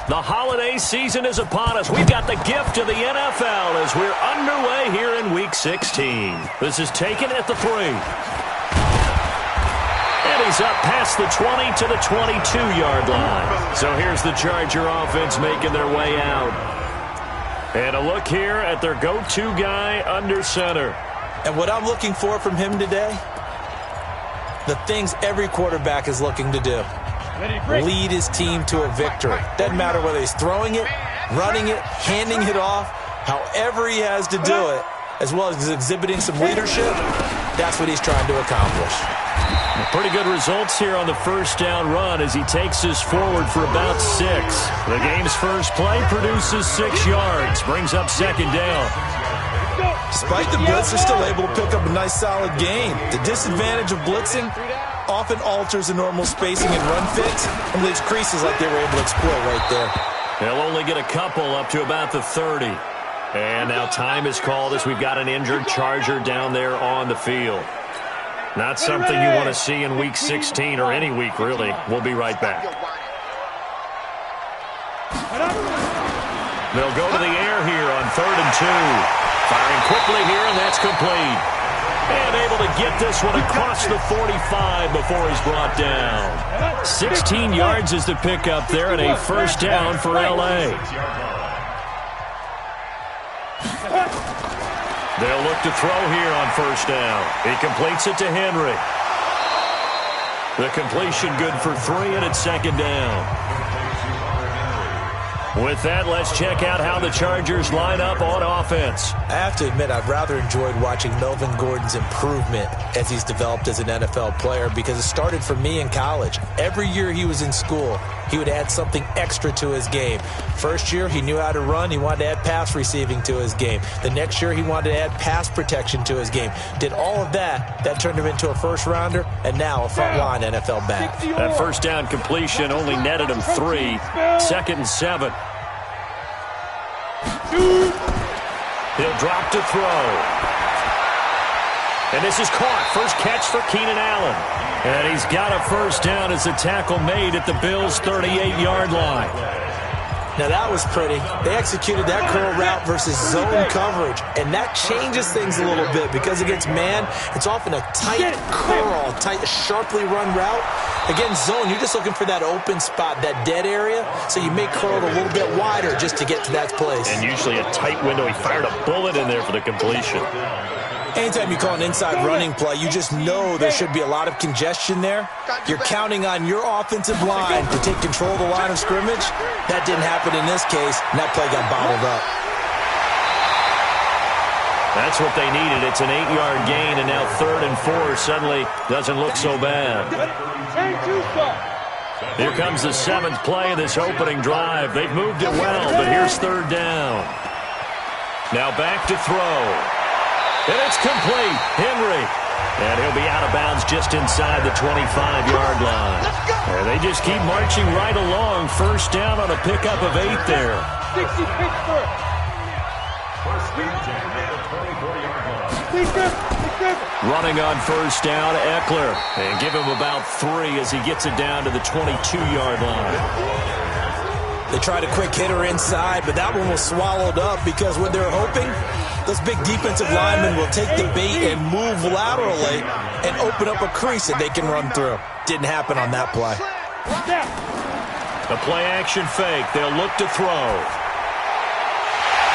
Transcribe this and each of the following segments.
The holiday season is upon us. We've got the gift of the NFL as we're underway here in Week 16. This is taken at the 3. And he's up past the 20 to the 22-yard line. So here's the Charger offense making their way out. And a look here at their go-to guy under center. And what I'm looking for from him today, the things every quarterback is looking to do. Lead his team to a victory. Doesn't matter whether he's throwing it, running it, handing it off, however he has to do it, as well as exhibiting some leadership, that's what he's trying to accomplish. Pretty good results here on the first down run as he takes us forward for about 6. The game's first play produces 6 yards, brings up second down. Despite the blitz, they're still able to pick up a nice solid gain. The disadvantage of blitzing often alters the normal spacing and run fits and leaves creases like they were able to exploit right there. They'll only get a couple up to about the 30. And now time is called as we've got an injured Charger down there on the field. Not something you want to see in Week 16 or any week, really. We'll be right back. They'll go to the air here on 3rd and 2. Firing quickly here, and that's complete. And able to get this one across the 45 before he's brought down. 16 yards is the pickup there, and a first down for L.A. They'll look to throw here on first down. He completes it to Henry. The completion good for 3, and it's second down. With that, let's check out how the Chargers line up on offense. I have to admit, I've rather enjoyed watching Melvin Gordon's improvement as he's developed as an NFL player because it started for me in college. Every year he was in school, he would add something extra to his game. First year, he knew how to run. He wanted to add pass receiving to his game. The next year, he wanted to add pass protection to his game. Did all of that. That turned him into a first-rounder, and now a front-line NFL back. That first down completion only netted him 3. 2nd and 7. He'll drop to throw. And this is caught. First catch for Keenan Allen. And he's got a first down as the tackle made at the Bills' 38-yard line. Now that was pretty. They executed that curl route versus zone coverage, and that changes things a little bit because against man, it's often a tight curl, tight, sharply run route. Against zone, you're just looking for that open spot, that dead area, so you may curl it a little bit wider just to get to that place. And usually a tight window. He fired a bullet in there for the completion. Anytime you call an inside running play, you just know there should be a lot of congestion there. You're counting on your offensive line to take control of the line of scrimmage. That didn't happen in this case, and that play got bottled up. That's what they needed. It's an 8-yard gain, and now 3rd and 4 suddenly doesn't look so bad. Here comes the 7th play of this opening drive. They've moved it well, but here's 3rd down. Now back to throw. And it's complete. Henry. And he'll be out of bounds just inside the 25-yard line. And they just keep marching right along. First down on a pickup of 8 there. 60 Pittsburgh. Running on first down, Eckler. And give him about 3 as he gets it down to the 22-yard line. They tried a quick hitter inside, but that one was swallowed up because what they're hoping, those big defensive linemen will take the bait and move laterally and open up a crease that they can run through. Didn't happen on that play. The play-action fake. They'll look to throw.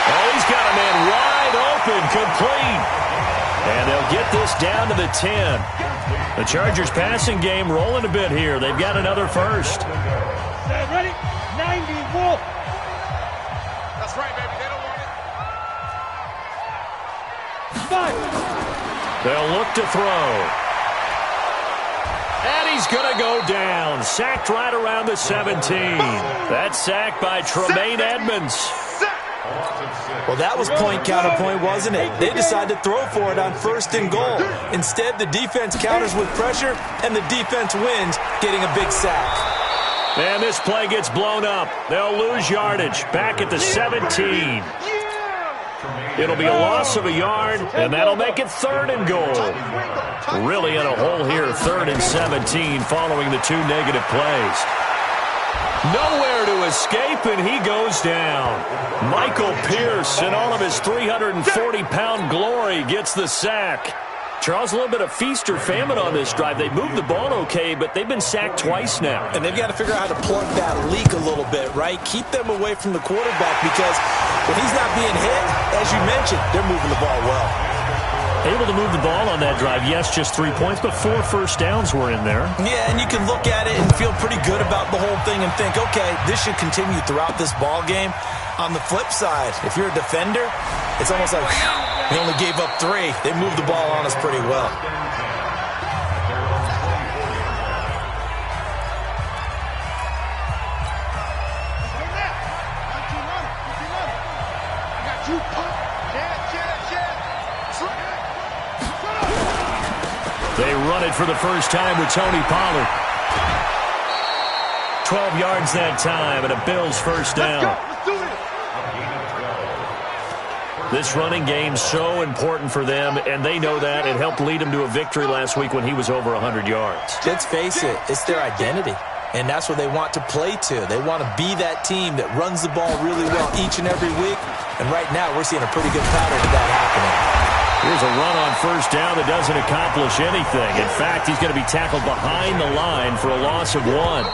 Oh, he's got a man wide open, complete. And they'll get this down to the 10. The Chargers passing game rolling a bit here. They've got another first. Ready? 90 Wolf. That's right, baby. They don't want it. 5. They'll look to throw. And he's going to go down. Sacked right around the 17. That's sacked by Tremaine Edmonds. Well, that was point counterpoint, wasn't it? They decided to throw for it on 1st and goal. Instead, the defense counters with pressure, and the defense wins, getting a big sack. And this play gets blown up. They'll lose yardage back at the 17. It'll be a loss of a yard, and that'll make it 3rd and goal. Really in a hole here, 3rd and 17 following the 2 negative plays. Nowhere to escape, and he goes down. Michael Pierce, in all of his 340-pound glory, gets the sack. Charles, a little bit of feast or famine on this drive. They moved the ball okay, but they've been sacked twice now. And they've got to figure out how to plug that leak a little bit, right? Keep them away from the quarterback because when he's not being hit, as you mentioned, they're moving the ball well. Able to move the ball on that drive. Yes, just 3 points, but 4 first downs were in there. Yeah, and you can look at it and feel pretty good about the whole thing and think, okay, this should continue throughout this ball game. On the flip side, if you're a defender, it's almost like we only gave up 3. They moved the ball on us pretty well. They run it for the first time with Tony Pollard. 12 yards that time, and a Bills first down. This running game's so important for them, and they know that. It helped lead them to a victory last week when he was over 100 yards. Let's face it, it's their identity, and that's what they want to play to. They want to be that team that runs the ball really well each and every week, and right now we're seeing a pretty good pattern of that happening. Here's a run on first down that doesn't accomplish anything. In fact, he's going to be tackled behind the line for a loss of 1.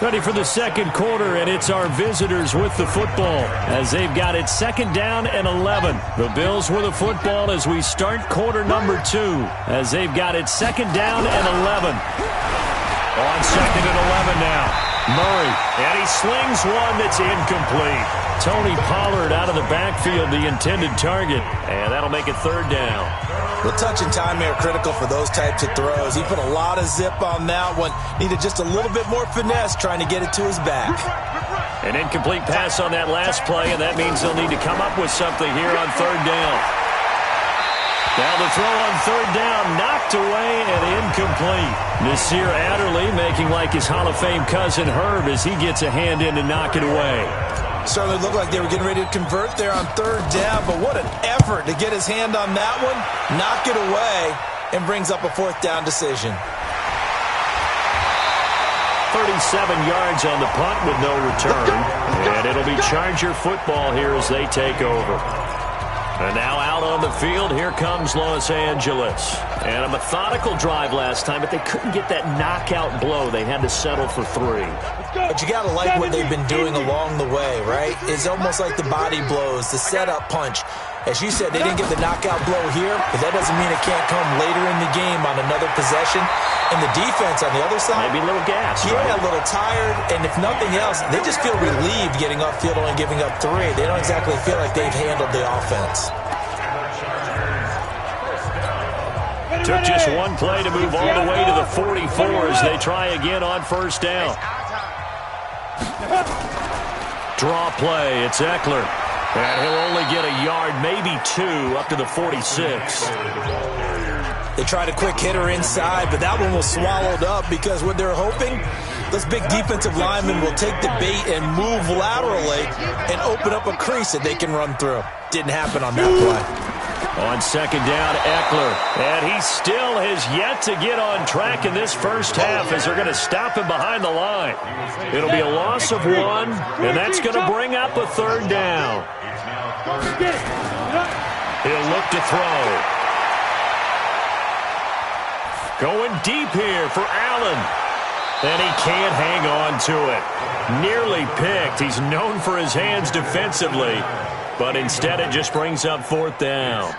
Ready for the second quarter, and it's our visitors with the football as they've got it second down and 11. The Bills with the football as we start quarter number 2 as they've got it second down and 11. On second and 11 now. Murray, and he slings one that's incomplete. Tony Pollard out of the backfield, the intended target, and that'll make it third down. The touch and time are critical for those types of throws. He put a lot of zip on that one. Needed just a little bit more finesse trying to get it to his back. An incomplete pass on that last play, and that means they'll need to come up with something here on third down. Now the throw on third down, knocked away and incomplete. Nasir Adderley making like his Hall of Fame cousin Herb as he gets a hand in to knock it away. Certainly looked like they were getting ready to convert there on third down, but what an effort to get his hand on that one, knock it away, and brings up a fourth down decision. 37 yards on the punt with no return, and it'll be Charger football here as they take over. And now out on the field, here comes Los Angeles. And a methodical drive last time, but they couldn't get that knockout blow. They had to settle for 3. But you got to like what they've been doing along the way, right? It's almost like the body blows, the setup punch. As you said, they didn't get the knockout blow here, but that doesn't mean it can't come later in the game on another possession. And the defense on the other side, maybe a little gas. Yeah, right? A little tired. And if nothing else, they just feel relieved getting upfield only giving up 3. They don't exactly feel like they've handled the offense. Took just one play to move all the way to the 44 as they try again on first down. Draw play. It's Eckler. And he'll only get a yard, maybe 2, up to the 46. They tried a quick hitter inside, but that one was swallowed up because what they're hoping, this big defensive lineman will take the bait and move laterally and open up a crease that they can run through. Didn't happen on that play. On second down, Eckler. And he still has yet to get on track in this first half as they're going to stop him behind the line. It'll be a loss of 1, and that's going to bring up a third down. He'll look to throw. Going deep here for Allen. And he can't hang on to it. Nearly picked. He's known for his hands defensively. But instead it just brings up fourth down.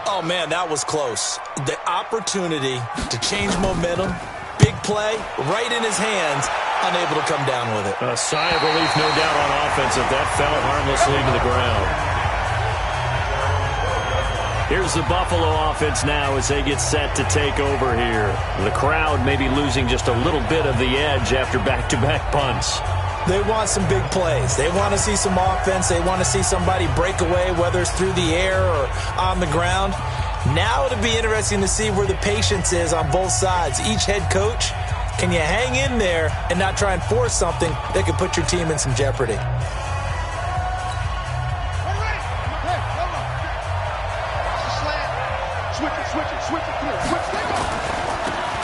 Oh, man, that was close. The opportunity to change momentum, big play, right in his hands, unable to come down with it. A sigh of relief, no doubt, on offense if that fell harmlessly to the ground. Here's the Buffalo offense now as they get set to take over here. The crowd may be losing just a little bit of the edge after back-to-back punts. They want some big plays. They want to see some offense. They want to see somebody break away, whether it's through the air or on the ground. Now it'll be interesting to see where the patience is on both sides. Each head coach, can you hang in there and not try and force something that could put your team in some jeopardy?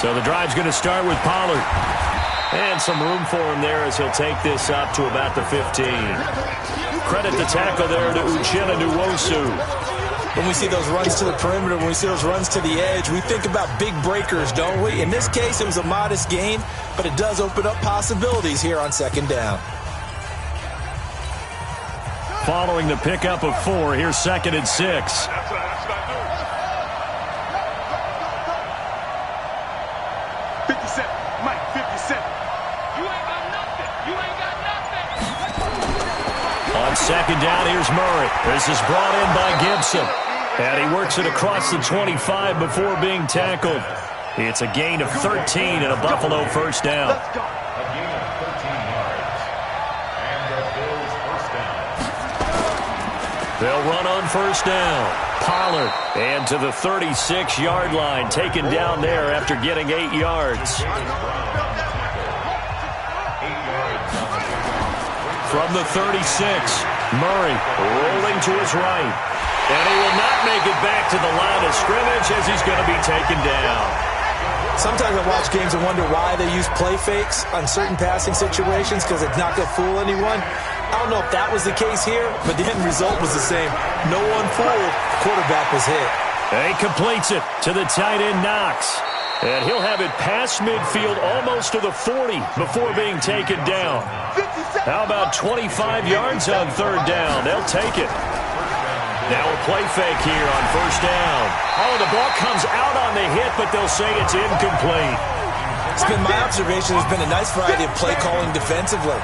So the drive's going to start with Pollard. And some room for him there as he'll take this up to about the 15. Credit the tackle there to Uchenna Nwosu. When we see those runs to the perimeter, when we see those runs to the edge, we think about big breakers, don't we? In this case, it was a modest gain, but it does open up possibilities here on second down. Following the pickup of 4, here's 2nd and 6. 57, Mike, 57. You ain't got nothing. You ain't got nothing. On second down, here's Murray. This is brought in by Gibson. And he works it across the 25 before being tackled. It's a gain of 13 and a Buffalo first down. Let's go. A gain of 13 yards. And the Bills first down. They'll run on first down. Pollard, and to the 36-yard line, taken down there after getting 8 yards. From the 36, Murray rolling to his right. And he will not make it back to the line of scrimmage as he's going to be taken down. Sometimes I watch games and wonder why they use play fakes on certain passing situations because it's not going to fool anyone. I don't know if that was the case here, but the end result was the same. No one fooled. The quarterback was hit. And he completes it to the tight end, Knox. And he'll have it past midfield almost to the 40 before being taken down. How about 25 yards on third down? They'll take it. Now a play fake here on first down. Oh, the ball comes out on the hit, but they'll say it's incomplete. It's been my observation there's been a nice variety of play calling defensively.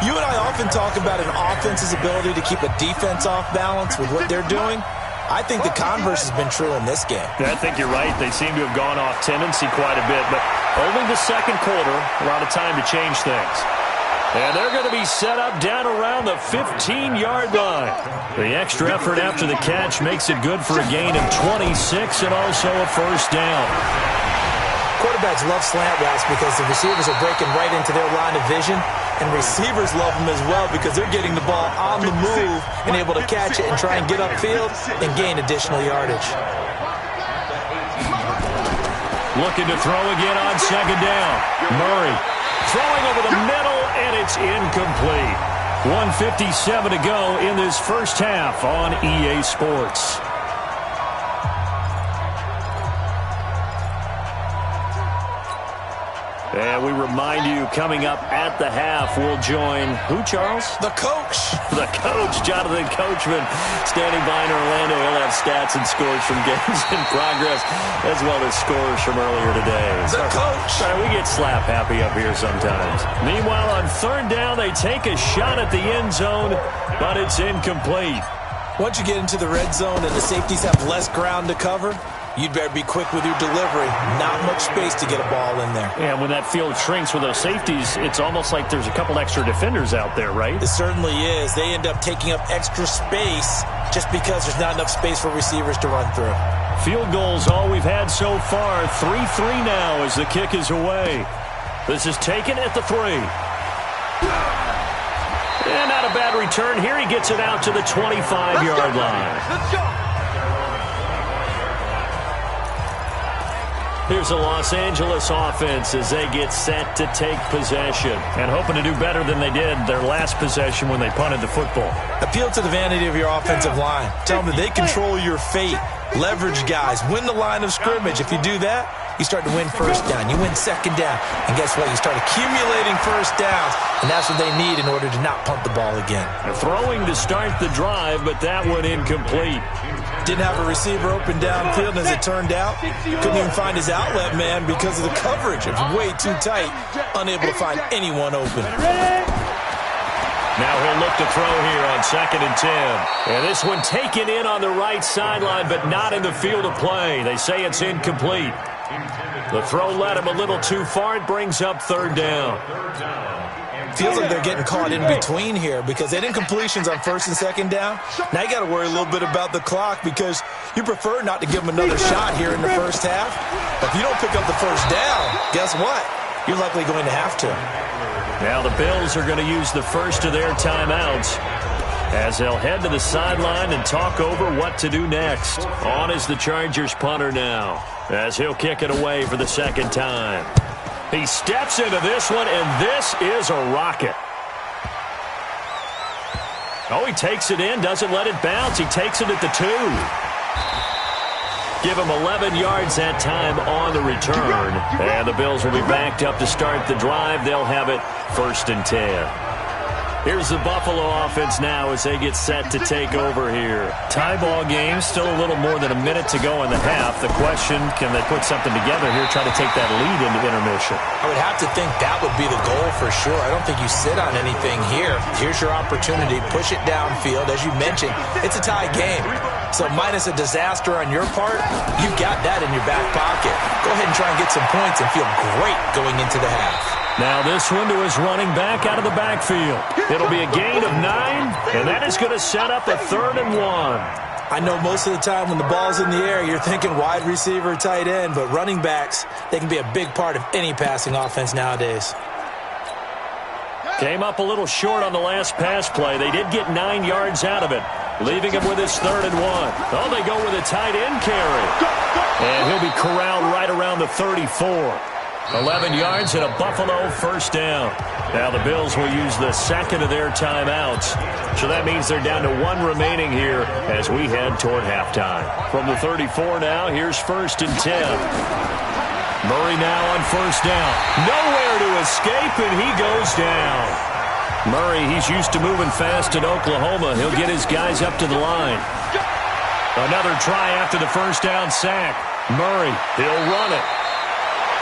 You and I often talk about an offense's ability to keep a defense off balance with what they're doing. I think the converse has been true in this game. I think you're right. They seem to have gone off tendency quite a bit, but only the second quarter, a lot of time to change things. And they're going to be set up down around the 15-yard line. The extra effort after the catch makes it good for a gain of 26 and also a first down. Quarterbacks love slant routes because the receivers are breaking right into their line of vision, and receivers love them as well because they're getting the ball on the move and able to catch it and try and get upfield and gain additional yardage. Looking to throw again on second down. Murray throwing over the middle, and it's incomplete. 1:57 to go in this first half on EA Sports. And we remind you, coming up at the half, we'll join who, Charles? The coach. The coach, Jonathan Coachman, standing by in Orlando. He'll have stats and scores from games in progress, as well as scores from earlier today. The coach. Sorry, we get slap happy up here sometimes. Meanwhile, on third down, they take a shot at the end zone, but it's incomplete. Once you get into the red zone and the safeties have less ground to cover, you'd better be quick with your delivery. Not much space to get a ball in there. Yeah, when that field shrinks with those safeties, it's almost like there's a couple extra defenders out there, right? It certainly is. They end up taking up extra space just because there's not enough space for receivers to run through. Field goals all we've had so far. 3-3 now as the kick is away. This is taken at the 3. And not a bad return here. He gets it out to the 25-yard line. Let's go. Here's the Los Angeles offense as they get set to take possession and hoping to do better than they did their last possession when they punted the football. Appeal to the vanity of your offensive line. Tell them that they control your fate. Leverage guys. Win the line of scrimmage. If you do that, you start to win first down. You win second down. And guess what? You start accumulating first downs. And that's what they need in order to not punt the ball again. They're throwing to start the drive, but that one incomplete. Didn't have a receiver open downfield, and as it turned out, couldn't even find his outlet man because of the coverage. It was way too tight, unable to find anyone open. Now he'll look to throw here on 2nd and 10. And this one taken in on the right sideline, but not in the field of play. They say it's incomplete. The throw led him a little too far. It brings up third down. Feels like they're getting caught in between here because they had incompletions on first and second down. Now you got to worry a little bit about the clock because you prefer not to give them another shot here in the first half. But if you don't pick up the first down, guess what? You're likely going to have to. Now the Bills are going to use the first of their timeouts. as they'll head to the sideline and talk over what to do next. On is the Chargers punter now, as he'll kick it away for the second time. He steps into this one, and this is a rocket. Oh, he takes it in, doesn't let it bounce. He takes it at the 2. Give him 11 yards that time on the return. And the Bills will be backed up to start the drive. They'll have it 1st and 10. Here's the Buffalo offense now as they get set to take over here. Tie ball game, still a little more than a minute to go in the half. The question, can they put something together here, try to take that lead into intermission? I would have to think that would be the goal for sure. I don't think you sit on anything here. Here's your opportunity. Push it downfield. As you mentioned, it's a tie game. So minus a disaster on your part, you've got that in your back pocket. Go ahead and try and get some points and feel great going into the half. Now this one to his running back out of the backfield. It'll be a gain of 9, and that is going to set up a 3rd and 1. I know most of the time when the ball's in the air, you're thinking wide receiver, tight end, but running backs, they can be a big part of any passing offense nowadays. Came up a little short on the last pass play. They did get 9 yards out of it, leaving him with his 3rd and 1. Oh, they go with a tight end carry. And he'll be corralled right around the 34. 11 yards and a Buffalo first down. Now the Bills will use the second of their timeouts. So that means they're down to 1 remaining here as we head toward halftime. From the 34 now, here's 1st and 10. Murray now on first down. Nowhere to escape, and he goes down. Murray, he's used to moving fast in Oklahoma. He'll get his guys up to the line. Another try after the first down sack. Murray, he'll run it.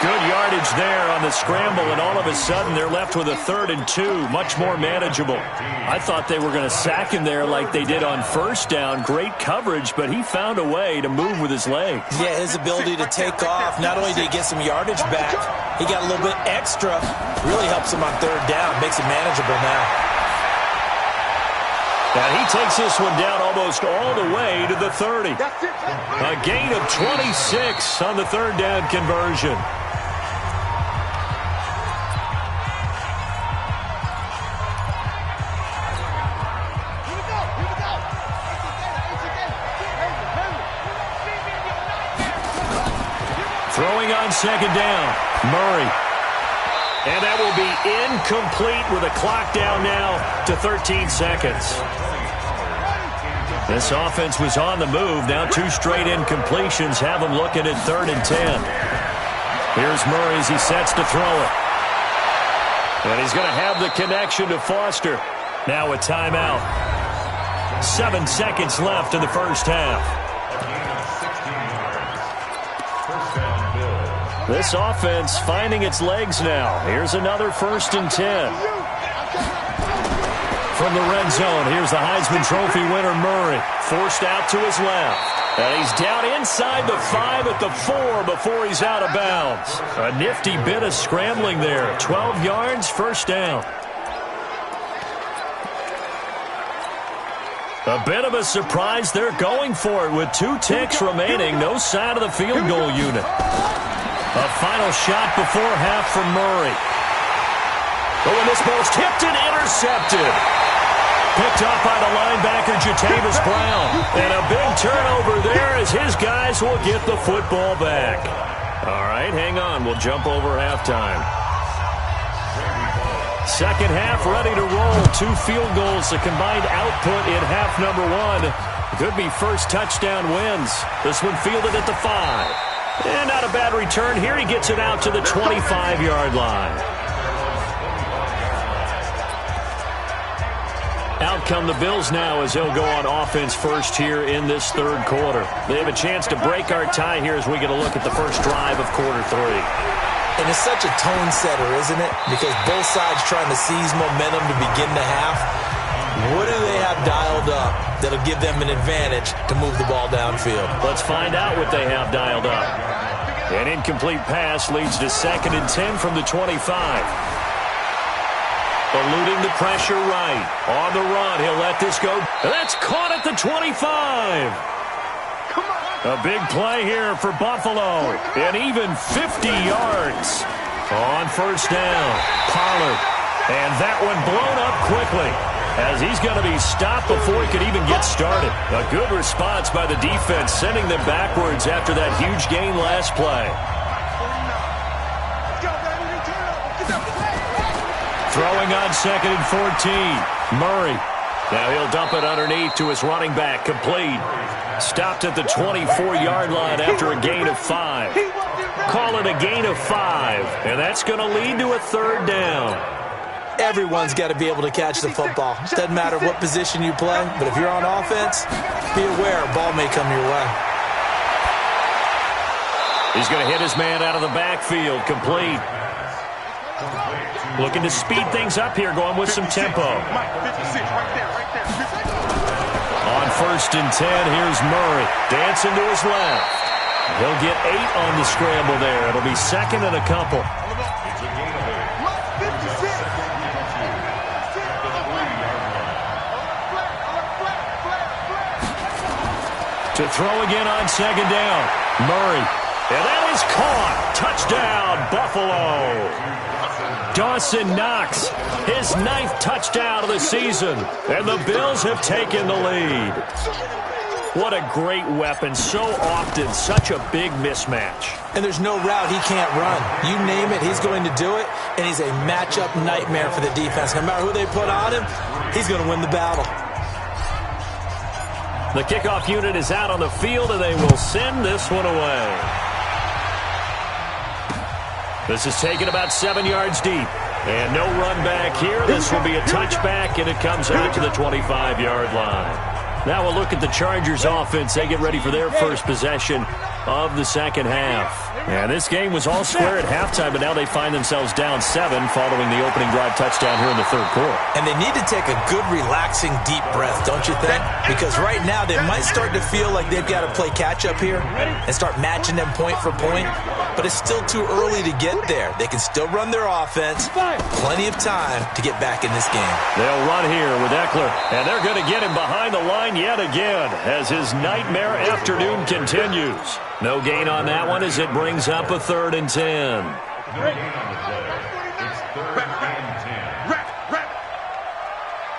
Good yardage there on the scramble, and all of a sudden they're left with a 3rd and 2, much more manageable. I thought they were going to sack him there like they did on first down. Great coverage, but he found a way to move with his legs. Yeah, his ability to take off, not only did he get some yardage back, he got a little bit extra. Really helps him on 3rd down, makes it manageable now. And he takes this one down almost all the way to the 30. A gain of 26 on the 3rd down conversion. Throwing on second down, Murray. And that will be incomplete with a clock down now to 13 seconds. This offense was on the move. Now 2 straight incompletions have them looking at 3rd and 10. Here's Murray as he sets to throw it. And he's going to have the connection to Foster. Now a timeout. 7 seconds left in the first half. This offense finding its legs now. Here's another 1st and 10. From the red zone, here's the Heisman Trophy winner Murray. Forced out to his left. And he's down inside the 5 at the 4 before he's out of bounds. A nifty bit of scrambling there. 12 yards, first down. A bit of a surprise. They're going for it with 2 ticks remaining. No sign of the field goal unit. A final shot before half from Murray. Oh, and this ball's tipped and intercepted. Picked up by the linebacker, Jatavis Brown. And a big turnover there as his guys will get the football back. All right, hang on. We'll jump over halftime. Second half ready to roll. 2 field goals, the combined output in half number 1. Could be first touchdown wins. This one fielded at the 5. And not a bad return here. He gets it out to the 25-yard line. Out come the Bills now as they'll go on offense first here in this 3rd quarter. They have a chance to break our tie here as we get a look at the first drive of quarter 3. And it's such a tone setter, isn't it? Because both sides trying to seize momentum to begin the half. What do they have dialed up that'll give them an advantage to move the ball downfield? Let's find out what they have dialed up. An incomplete pass leads to 2nd and 10 from the 25. Eluding the pressure right. On the run, he'll let this go. That's caught at the 25. A big play here for Buffalo. And even 50 yards on first down. Pollard. And that one blown up quickly. as he's going to be stopped before he could even get started. A good response by the defense, sending them backwards after that huge gain last play. Throwing on 2nd and 14. Murray. Now he'll dump it underneath to his running back. Complete. Stopped at the 24-yard line after a gain of 5. Call it a gain of 5, and that's going to lead to a 3rd down. Everyone's got to be able to catch the football. Doesn't matter what position you play, but if you're on offense, be aware a ball may come your way. He's going to hit his man out of the backfield. Complete. Looking to speed things up here, going with some tempo. On 1st and 10, here's Murray. Dancing to his left. He'll get 8 on the scramble there. It'll be 2nd and a couple. To throw again on 2nd down. Murray. And that is caught. Touchdown, Buffalo. Dawson Knox, his 9th touchdown of the season. And the Bills have taken the lead. What a great weapon. So often, such a big mismatch. And there's no route he can't run. You name it, he's going to do it. And he's a matchup nightmare for the defense. No matter who they put on him, he's going to win the battle. The kickoff unit is out on the field, and they will send this one away. This is taken about 7 yards deep. And no run back here. This will be a touchback, and it comes out to the 25-yard line. Now we'll look at the Chargers offense. They get ready for their first possession of the second half. And this game was all square at halftime, but now they find themselves down 7 following the opening drive touchdown here in the 3rd quarter. And they need to take a good, relaxing, deep breath, don't you think? Because right now they might start to feel like they've got to play catch-up here and start matching them point for point. But it's still too early to get there. They can still run their offense. Plenty of time to get back in this game. They'll run here with Eckler, and they're going to get him behind the line yet again as his nightmare afternoon continues. No gain on that one as it brings up a 3rd and 10. No gain on the play. It's 3rd and 10. Rap.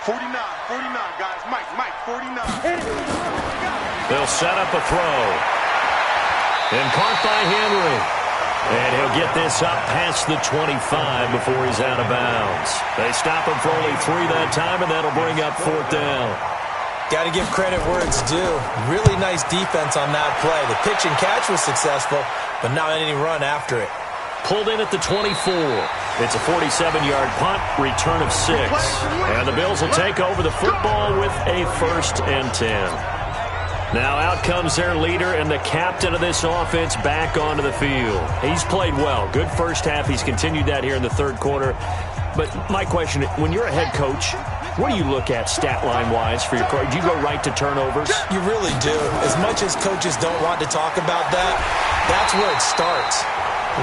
49, guys. Mike, 49. They'll set up a throw. And caught by Henry. And he'll get this up past the 25 before he's out of bounds. They stop him for only 3 that time, and that'll bring up 4th down. Got to give credit where it's due. Really nice defense on that play. The pitch and catch was successful, but not any run after it. Pulled in at the 24. It's a 47-yard punt, return of 6. And the Bills will take over the football with a 1st and 10. Now out comes their leader and the captain of this offense back onto the field. He's played well. Good first half. He's continued that here in the 3rd quarter. But my question, when you're a head coach, what do you look at stat line-wise for your coach? Do you go right to turnovers? You really do. As much as coaches don't want to talk about that, that's where it starts.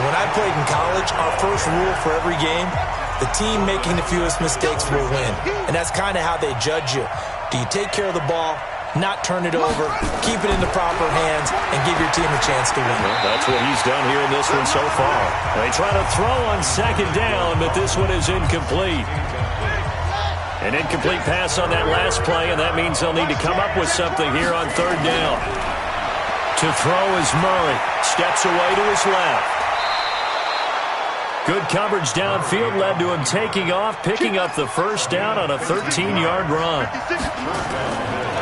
When I played in college, our first rule for every game, the team making the fewest mistakes will win. And that's kind of how they judge you. Do you take care of the ball, not turn it over, keep it in the proper hands, and give your team a chance to win? Well, that's what he's done here in this one so far. They try to throw on 2nd down, but this one is incomplete. An incomplete pass on that last play, and that means they'll need to come up with something here on 3rd down. To throw is Murray. Steps away to his left. Good coverage downfield led to him taking off, picking up the 1st down on a 13-yard run.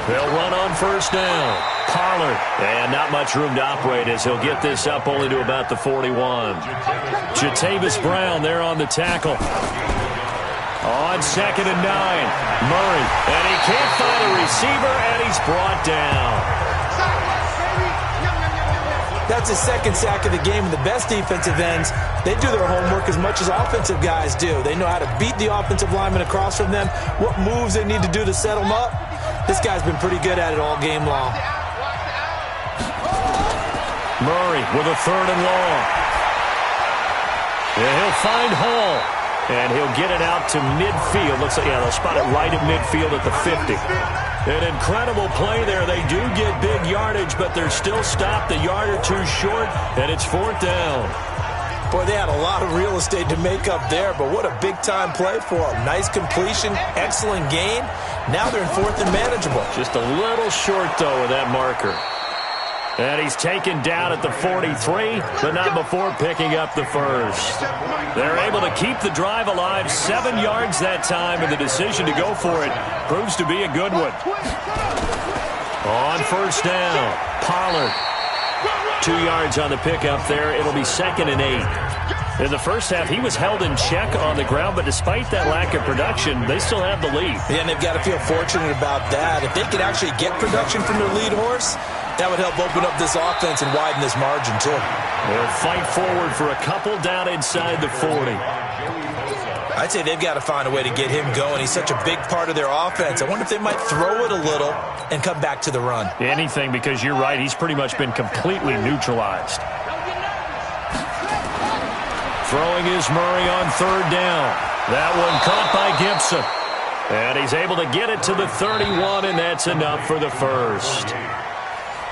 They'll run on 1st down. Pollard. And not much room to operate as he'll get this up only to about the 41. Jatavis Brown there on the tackle. On 2nd and 9. Murray. And he can't find a receiver, and he's brought down. That's his 2nd sack of the game, and the best defensive ends, they do their homework as much as offensive guys do. They know how to beat the offensive lineman across from them, what moves they need to do to set them up. This guy's been pretty good at it all game long. Murray with a 3rd and long. And he'll find Hall. And he'll get it out to midfield. Looks like, they'll spot it right at midfield at the 50. An incredible play there. They do get big yardage, but they're still stopped a yard or 2 short, and it's 4th down. Boy, they had a lot of real estate to make up there, but what a big-time play for them. Nice completion, excellent gain. Now they're in fourth and manageable. Just a little short, though, with that marker. And he's taken down at the 43, but not before picking up the first. They're able to keep the drive alive, 7 yards that time, and the decision to go for it proves to be a good one. On first down, Pollard. 2 yards on the pickup there. It'll be 2nd and 8. In the first half, he was held in check on the ground, but despite that lack of production, they still have the lead. Yeah, and they've got to feel fortunate about that. If they could actually get production from their lead horse, that would help open up this offense and widen this margin, too. They'll fight forward for a couple down inside the 40. I'd say they've got to find a way to get him going. He's such a big part of their offense. I wonder if they might throw it a little and come back to the run. Anything, because you're right. He's pretty much been completely neutralized. Throwing is Murray on third down. That one caught by Gibson. And he's able to get it to the 31, and that's enough for the first.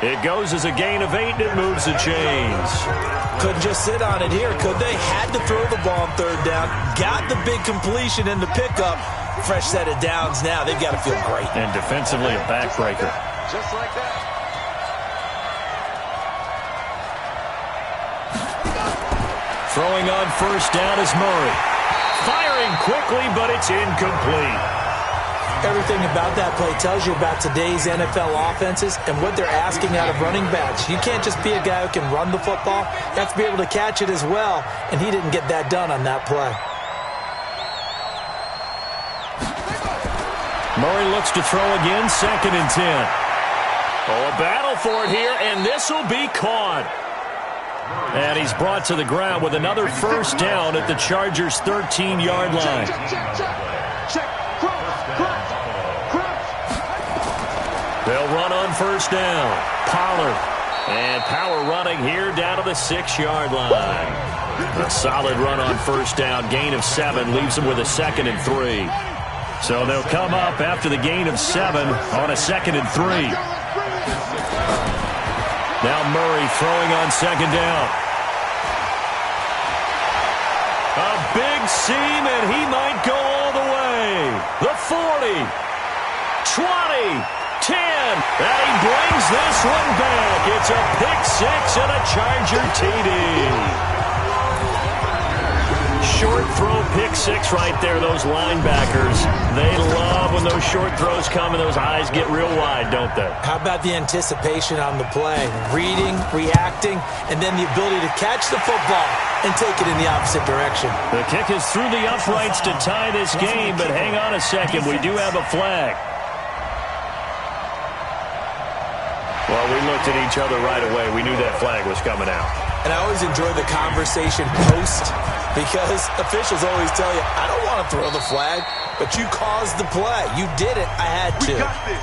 It goes as a gain of 8, and it moves the chains. Couldn't just sit on it here, could they? Had to throw the ball on third down. Got the big completion in the pickup. Fresh set of downs now. They've got to feel great. And defensively, a backbreaker. Just like that. Throwing on first down is Murray. Firing quickly, but it's incomplete. Everything about that play tells you about today's NFL offenses and what they're asking out of running backs. You can't just be a guy who can run the football. You have to be able to catch it as well, and he didn't get that done on that play. Murray looks to throw again, 2nd and 10. Oh, a battle for it here, and this will be caught. And he's brought to the ground with another first down at the Chargers' 13-yard line. Check. They'll run on first down. Pollard. And power running here down to the 6-yard line. A solid run on first down. Gain of 7 leaves them with a 2nd and 3. So they'll come up after the gain of 7 on a 2nd and 3. Now Murray throwing on 2nd down. A big seam, and he might go all the way. The 40. 20. 10, and he brings this one back. It's a pick-6 and a Charger TD. Short throw pick-6 right there, those linebackers. They love when those short throws come and those eyes get real wide, don't they? How about the anticipation on the play? Reading, reacting, and then the ability to catch the football and take it in the opposite direction. The kick is through the uprights to tie this game, but hang on a second. We do have a flag. Well, we looked at each other right away. We knew that flag was coming out. And I always enjoy the conversation post because officials always tell you, I don't want to throw the flag, but you caused the play. You did it. I had to. We got this.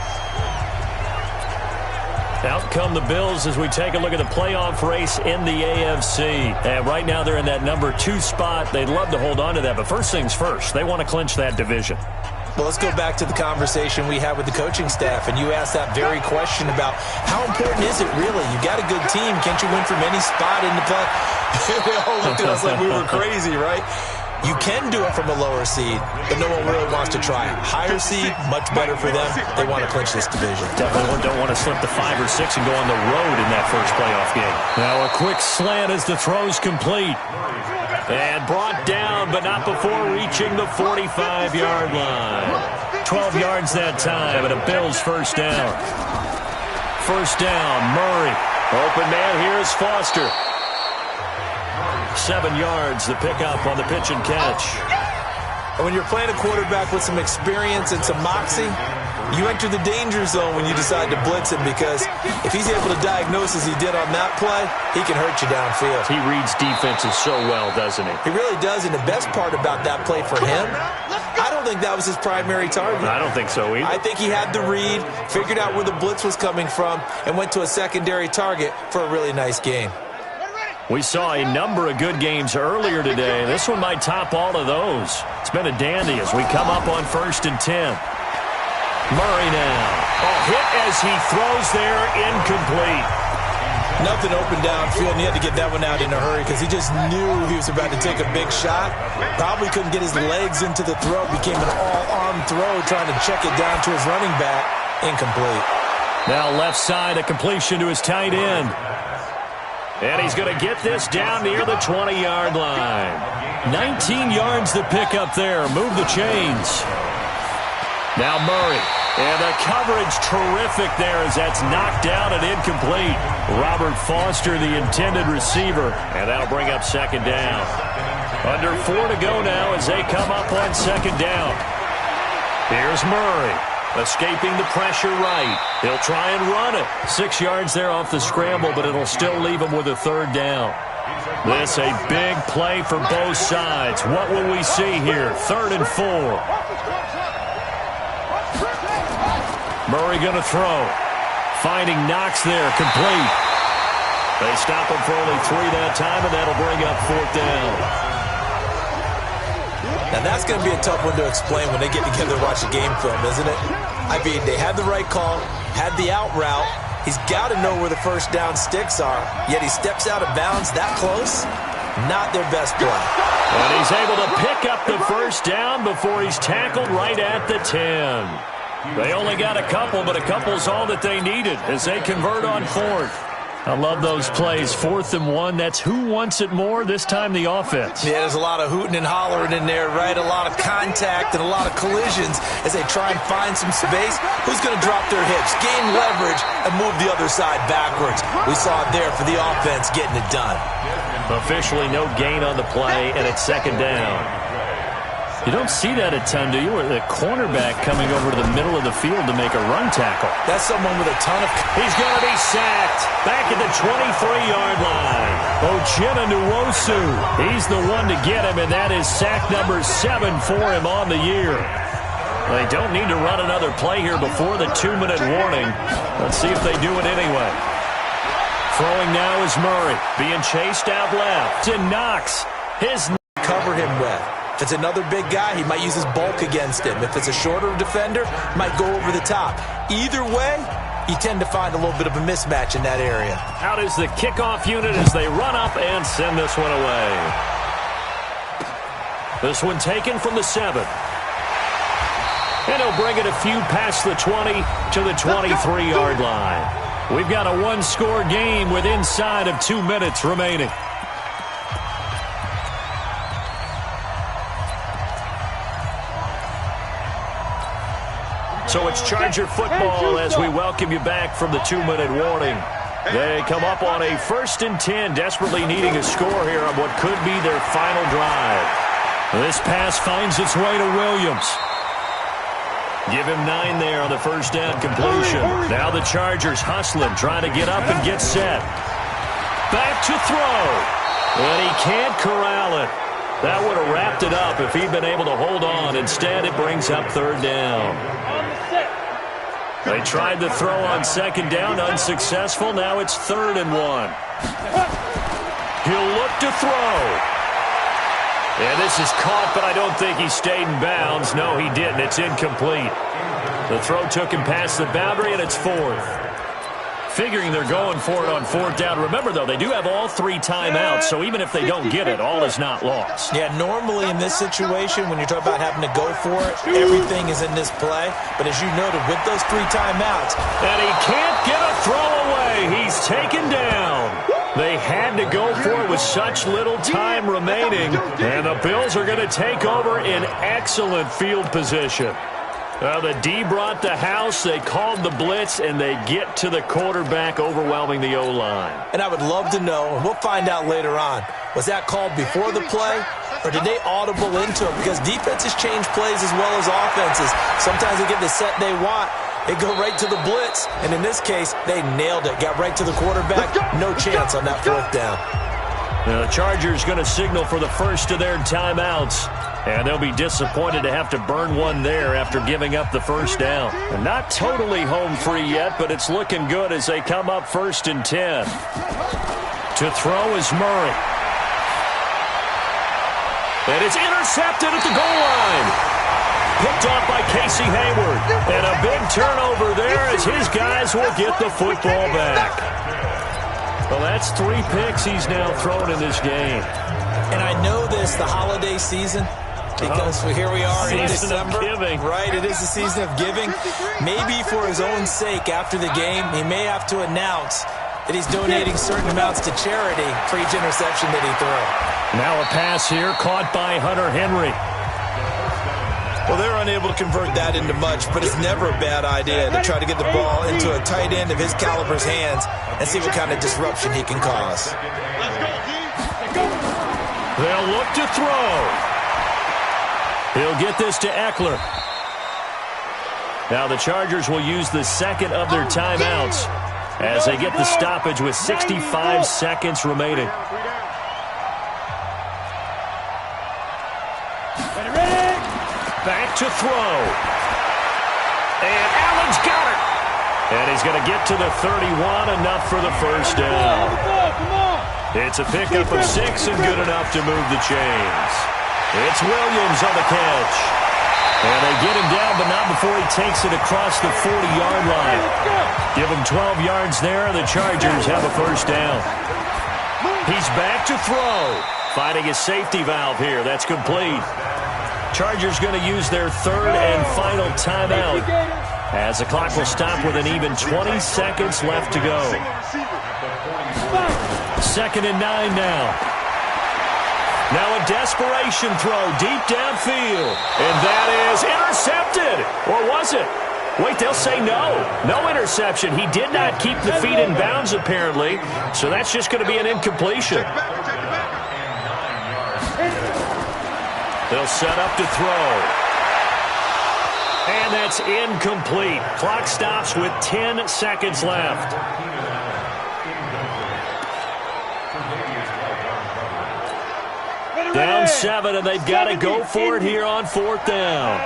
Out come the Bills as we take a look at the playoff race in the AFC. And right now they're in that number 2 spot. They'd love to hold on to that, but first things first, they want to clinch that division. Well, let's go back to the conversation we had with the coaching staff, and you asked that very question about how important is it really? You got a good team. Can't you win from any spot in the play? They all looked at us like we were crazy, right? You can do it from a lower seed, but no one really wants to try it. Higher seed, much better for them. They want to clinch this division. Definitely don't want to slip to 5 or 6 and go on the road in that first playoff game. Now a quick slant as the throw's complete. And brought down, but not before reaching the 45-yard line. 12 yards that time, and a Bills first down. First down, Murray. Open man here is Foster. 7 yards, the pickup on the pitch and catch. And when you're playing a quarterback with some experience and some moxie, you enter the danger zone when you decide to blitz him, because if he's able to diagnose as he did on that play, he can hurt you downfield. He reads defenses so well, doesn't he? He really does, and the best part about that play for him, I don't think that was his primary target. I don't think so either. I think he had the read, figured out where the blitz was coming from, and went to a secondary target for a really nice game. We saw a number of good games earlier today. This one might top all of those. It's been a dandy as we come up on 1st and 10. Murray now. A hit as he throws there, incomplete. Nothing open downfield, and he had to get that one out in a hurry because he just knew he was about to take a big shot. Probably couldn't get his legs into the throw. Became an all-arm throw trying to check it down to his running back. Incomplete. Now left side, a completion to his tight end. And he's going to get this down near the 20-yard line. 19 yards to pick up there. Move the chains. Now Murray. And the coverage terrific there as that's knocked down and incomplete. Robert Foster, the intended receiver. And that'll bring up second down. Under 4 to go now as they come up on second down. Here's Murray. Escaping the pressure right. He'll try and run it. 6 yards there off the scramble, but it'll still leave him with a third down. This a big play for both sides. What will we see here? 3rd and 4. Murray going to throw. Finding Knox there, complete. They stop him for only 3 that time, and that'll bring up 4th down. Now that's going to be a tough one to explain when they get together and watch a game film, isn't it? I mean, they had the right call, had the out route. He's got to know where the first down sticks are, yet he steps out of bounds that close. Not their best play. And he's able to pick up the first down before he's tackled right at the 10. They only got a couple, but a couple's all that they needed as they convert on 4th. I love those plays. 4th and 1. That's who wants it more, this time the offense. Yeah, there's a lot of hooting and hollering in there, right? A lot of contact and a lot of collisions as they try and find some space. Who's going to drop their hips, gain leverage, and move the other side backwards? We saw it there for the offense getting it done. Officially no gain on the play, and it's second down. You don't see that a ton, do you? Or the cornerback coming over to the middle of the field to make a run tackle. That's someone with a ton of... He's going to be sacked back at the 23-yard line. Uchenna Nwosu. He's the one to get him, and that is sack number 7 for him on the year. They don't need to run another play here before the 2-minute warning. Let's see if they do it anyway. Throwing now is Murray. Being chased out left. To Knox. His... Cover him with. If it's another big guy, he might use his bulk against him. If it's a shorter defender, he might go over the top. Either way, you tend to find a little bit of a mismatch in that area. Out is the kickoff unit as they run up and send this one away. This one taken from the 7. And he'll bring it a few past the 20 to the 23-yard line. We've got a one-score game with inside of 2 minutes remaining. So it's Charger football as we welcome you back from the 2-minute warning. They come up on a 1st and 10, desperately needing a score here on what could be their final drive. This pass finds its way to Williams. Give him 9 there on the first down completion. Now the Chargers hustling, trying to get up and get set. Back to throw. And he can't corral it. That would have wrapped it up if he'd been able to hold on. Instead, it brings up 3rd down. They tried to throw on 2nd down, unsuccessful. Now it's 3rd and 1. He'll look to throw. And this is caught, but I don't think he stayed in bounds. No, he didn't. It's incomplete. The throw took him past the boundary, and it's 4th. Figuring they're going for it on 4th down. Remember, though, they do have all 3 timeouts, so even if they don't get it, all is not lost. Yeah, normally in this situation, when you're talking about having to go for it, everything is in this play. But as you noted, with those 3 timeouts... And he can't get a throw away. He's taken down. They had to go for it with such little time remaining. And the Bills are going to take over in excellent field position. The D brought the house, they called the blitz, and they get to the quarterback, overwhelming the O-line. And I would love to know, and we'll find out later on, was that called before the play, or did they audible into it? Because defenses change plays as well as offenses. Sometimes they get the set they want. They go right to the blitz, and in this case, they nailed it. Got right to the quarterback, no chance on that 4th down. The Chargers going to signal for the first of their timeouts. And they'll be disappointed to have to burn one there after giving up the first down. And not totally home free yet, but it's looking good as they come up 1st and 10. To throw is Murray. And it's intercepted at the goal line. Picked off by Casey Hayward. And a big turnover there as his guys will get the football back. Well, that's 3 picks he's now thrown in this game. And I know this, the holiday season, because here we are in December. Right, it is the season of giving. Maybe for his own sake, after the game, he may have to announce that he's donating certain amounts to charity for each interception that he throws. Now a pass here caught by Hunter Henry. Well, they're unable to convert that into much, but it's never a bad idea to try to get the ball into a tight end of his caliber's hands and see what kind of disruption he can cause. They'll look to throw. He'll get this to Eckler. Now the Chargers will use the second of their timeouts as they get the stoppage with 65 seconds remaining. Back to throw. And Allen's got it. And he's going to get to the 31, enough for the first down. It's a pickup of 6 and good enough to move the chains. It's Williams on the catch. And they get him down, but not before he takes it across the 40-yard line. Give him 12 yards there, and the Chargers have a first down. He's back to throw. Finding his safety valve here. That's complete. Chargers going to use their third and final timeout as the clock will stop with an even 20 seconds left to go. 2nd and 9 now. Now a desperation throw deep downfield. And that is intercepted. Or was it? Wait, they'll say no. No interception. He did not keep the feet in bounds, apparently. So that's just going to be an incompletion. They'll set up to throw. And that's incomplete. Clock stops with 10 seconds left. Down 7, and they've got to go for it here on 4th down.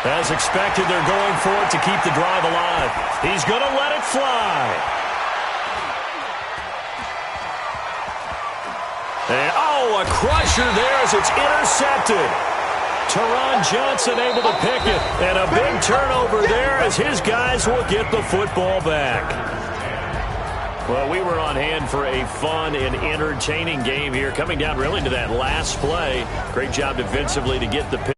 As expected, they're going for it to keep the drive alive. He's going to let it fly. And, a crusher there as it's intercepted. Teron Johnson able to pick it. And a big turnover there as his guys will get the football back. Well, we were on hand for a fun and entertaining game here. Coming down really to that last play. Great job defensively to get the pick.